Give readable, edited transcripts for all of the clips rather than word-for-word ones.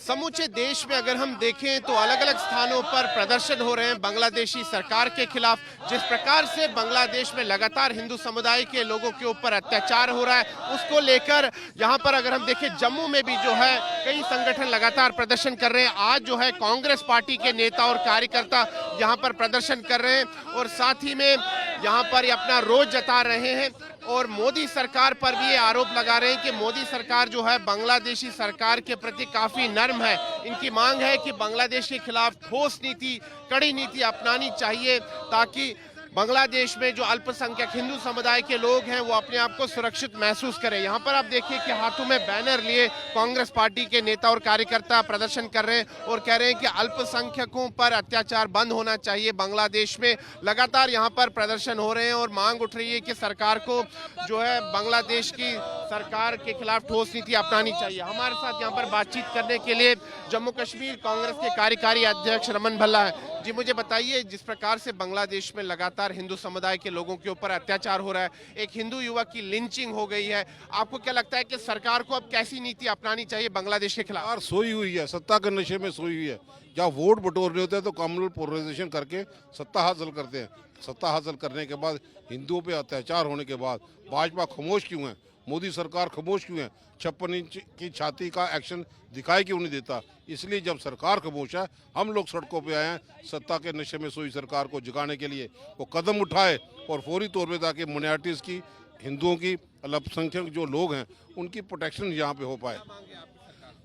समूचे देश में अगर हम देखें तो अलग अलग स्थानों पर प्रदर्शन हो रहे हैं बांग्लादेशी सरकार के खिलाफ। जिस प्रकार से बांग्लादेश में लगातार हिंदू समुदाय के लोगों के ऊपर अत्याचार हो रहा है, उसको लेकर यहाँ पर अगर हम देखें जम्मू में भी जो है कई संगठन लगातार प्रदर्शन कर रहे हैं। आज जो है कांग्रेस पार्टी के नेता और कार्यकर्ता यहाँ पर प्रदर्शन कर रहे हैं और साथ ही में यहाँ पर अपना रोष जता रहे हैं और मोदी सरकार पर भी ये आरोप लगा रहे हैं कि मोदी सरकार जो है बांग्लादेशी सरकार के प्रति काफी नर्म है। इनकी मांग है कि बांग्लादेश के खिलाफ ठोस नीति, कड़ी नीति अपनानी चाहिए ताकि बांग्लादेश में जो अल्पसंख्यक हिंदू समुदाय के लोग हैं वो अपने आप को सुरक्षित महसूस करें। यहाँ पर आप देखिए कि हाथों में बैनर लिए कांग्रेस पार्टी के नेता और कार्यकर्ता प्रदर्शन कर रहे हैं और कह रहे हैं कि अल्पसंख्यकों पर अत्याचार बंद होना चाहिए। बांग्लादेश में लगातार यहाँ पर प्रदर्शन हो रहे हैं और मांग उठ रही है कि सरकार को जो है बांग्लादेश की सरकार के खिलाफ ठोस नीति अपनानी चाहिए। हमारे साथ यहाँ पर बातचीत करने के लिए जम्मू कश्मीर कांग्रेस के कार्यकारी अध्यक्ष रमन भल्ला है। जी, मुझे बताइए, जिस प्रकार से बांग्लादेश में लगातार हिंदू समुदाय के लोगों के ऊपर अत्याचार हो रहा है, एक हिंदू युवक की लिंचिंग हो गई है, आपको क्या लगता है कि सरकार को अब कैसी नीति अपनानी चाहिए बांग्लादेश के खिलाफ? सोई हुई है, सत्ता के नशे में सोई हुई है। जहाँ वोट बटोरने होते हैं तो कम्युनल पोलराइजेशन करके सत्ता हासिल करते हैं। सत्ता हासिल करने के बाद हिंदुओं पे अत्याचार होने के बाद भाजपा खामोश क्यों है? मोदी सरकार खामोश क्यों है? 56 इंच की छाती का एक्शन दिखाई क्यों नहीं देता? इसलिए जब सरकार खामोश है, हम लोग सड़कों पे आए हैं सत्ता के नशे में सोई सरकार को जगाने के लिए। वो कदम उठाए और फौरी तौर पे ताकि माइनॉरिटीज़ की, हिंदुओं की, अल्पसंख्यक जो लोग हैं उनकी प्रोटेक्शन यहाँ पे हो पाए।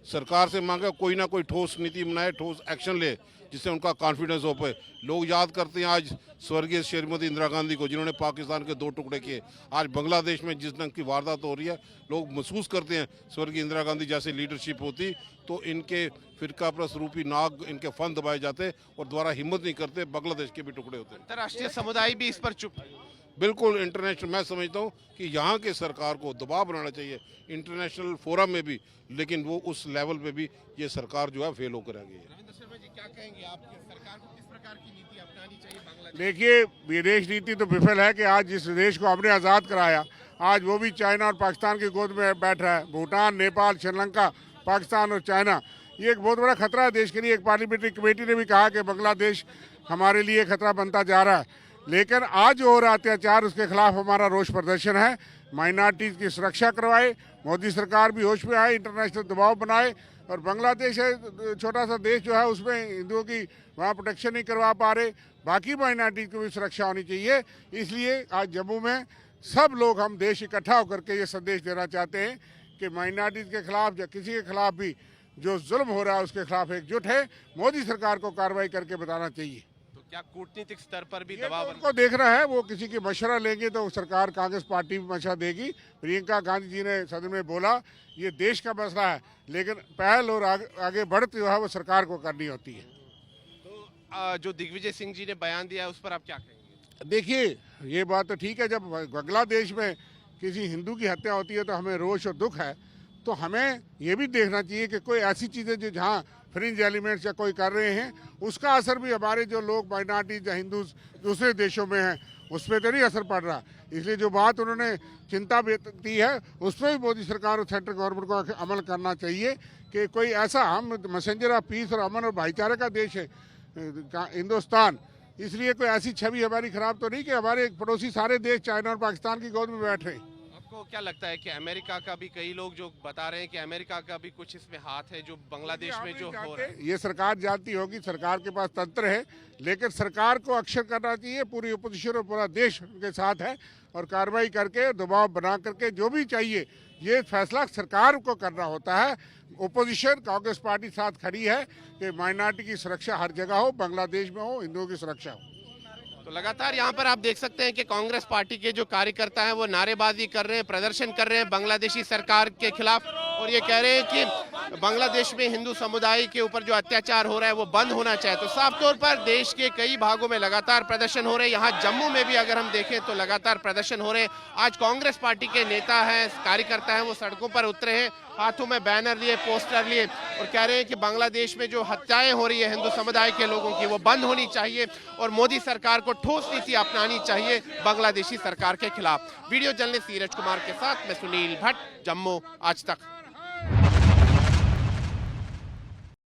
सरकार से मांगे कोई ना कोई ठोस नीति बनाए, ठोस एक्शन ले जिससे उनका कॉन्फिडेंस हो पाए। लोग याद करते हैं आज स्वर्गीय श्रीमती इंदिरा गांधी को जिन्होंने पाकिस्तान के 2 टुकड़े किए। आज बांग्लादेश में जिस ढंग की वारदात हो रही है, लोग महसूस करते हैं स्वर्गीय इंदिरा गांधी जैसी लीडरशिप होती तो इनके फिरका प्रस्त रूपी नाग, इनके फन दबाए जाते और दोबारा हिम्मत नहीं करते, बांग्लादेश के भी टुकड़े होते। अंतर्राष्ट्रीय समुदाय भी इस पर चुप है। बिल्कुल इंटरनेशनल, मैं समझता हूँ कि यहाँ के सरकार को दबाव बनाना चाहिए इंटरनेशनल फोरम में भी, लेकिन वो उस लेवल पे भी ये सरकार जो है फेल होकर रह गई है। रविंद्र शर्मा जी, क्या कहेंगे आप, सरकार को किस प्रकार की नीति अपनानी चाहिए बांग्लादेश? देखिए, विदेश नीति तो विफल है कि आज जिस देश को हमने आज़ाद कराया, आज वो भी चाइना और पाकिस्तान की गोद में बैठ रहा है। भूटान, नेपाल, श्रीलंका, पाकिस्तान और चाइना, ये एक बहुत बड़ा खतरा है देश के लिए। एक पार्लियामेंट्री कमेटी ने भी कहा कि बांग्लादेश हमारे लिए खतरा बनता जा रहा है। लेकिन आज जो हो रहा अत्याचार, उसके खिलाफ हमारा रोष प्रदर्शन है। माइनॉरिटीज़ की सुरक्षा करवाए, मोदी सरकार भी होश में आए, इंटरनेशनल दबाव बनाए। और बांग्लादेश है छोटा सा देश जो है, उसमें हिंदुओं की वहाँ प्रोटेक्शन नहीं करवा पा रहे। बाकी माइनॉरिटीज़ की भी सुरक्षा होनी चाहिए। इसलिए आज जम्मू में सब लोग, हम देश इकट्ठा होकर के ये संदेश देना चाहते हैं कि माइनॉरिटीज़ के खिलाफ या किसी के खिलाफ भी जो जुल्म हो रहा है उसके खिलाफ एकजुट है। मोदी सरकार को कार्रवाई करके बताना चाहिए। क्या कूटनीतिक स्तर पर भी दबाव उनको देखना है, वो किसी की मशवरा लेंगे तो सरकार, कांग्रेस पार्टी भी मशवरा देगी। प्रियंका गांधी जी ने सदन में बोला ये देश का मसला है, लेकिन पहल और आगे बढ़ती जो है वो सरकार को करनी होती है। तो जो दिग्विजय सिंह जी ने बयान दिया है उस पर आप क्या कहेंगे? देखिए, ये बात तो ठीक है, जब बांग्लादेश में किसी हिंदू की हत्या होती है तो हमें रोष और दुख है। तो हमें ये भी देखना चाहिए कि कोई ऐसी चीज़ें जो जहाँ फ्रिंज एलिमेंट्स या कोई कर रहे हैं, उसका असर भी हमारे जो लोग माइनॉरिटीज या हिंदू दूसरे देशों में हैं उस पर तो नहीं असर पड़ रहा। इसलिए जो बात उन्होंने चिंता व्यक्त की है उस पर भी मोदी सरकार और सेंट्रल गवर्नमेंट को अमल करना चाहिए कि कोई ऐसा, हम मैसेंजर ऑफ पीस और अमन और भाईचारे का देश है हिंदुस्तान, इसलिए कोई ऐसी छवि हमारी खराब तो नहीं कि हमारे पड़ोसी सारे देश चाइना और पाकिस्तान की गोद में बैठ रहे हैं। आपको क्या लगता है कि अमेरिका का भी, कई लोग जो बता रहे हैं कि अमेरिका का भी कुछ इसमें हाथ है जो बांग्लादेश में जो हो रहा है? ये सरकार जानती होगी, सरकार के पास तंत्र है, लेकिन सरकार को अक्षर करना चाहिए। पूरी अपोजिशन और पूरा देश उनके साथ है और कार्रवाई करके, दबाव बना करके जो भी चाहिए, ये फैसला सरकार को करना होता है। ओपोजिशन कांग्रेस पार्टी साथ खड़ी है कि माइनॉरिटी की सुरक्षा हर जगह हो, बांग्लादेश में हो, हिंदुओं की सुरक्षा हो। तो लगातार यहाँ पर आप देख सकते हैं कि कांग्रेस पार्टी के जो कार्यकर्ता हैं वो नारेबाजी कर रहे हैं, प्रदर्शन कर रहे हैं बांग्लादेशी सरकार के खिलाफ और ये कह रहे हैं कि बांग्लादेश में हिंदू समुदाय के ऊपर जो अत्याचार हो रहा है वो बंद होना चाहिए। तो साफ तौर पर देश के कई भागों में लगातार प्रदर्शन हो रहे हैं। यहाँ जम्मू में भी अगर हम देखें तो लगातार प्रदर्शन हो रहे हैं। आज कांग्रेस पार्टी के नेता हैं, कार्यकर्ता हैं, वो सड़कों पर उतरे हैं, हाथों में बैनर लिए, पोस्टर लिए और कह रहे हैं कि बांग्लादेश में जो हत्याएं हो रही है हिंदू समुदाय के लोगों की वो बंद होनी चाहिए और मोदी सरकार को ठोस नीति अपनानी चाहिए बांग्लादेशी सरकार के खिलाफ। वीडियो जर्नलिस्ट नीरज कुमार के साथ मैं सुनील भट्ट, जम्मू आज तक।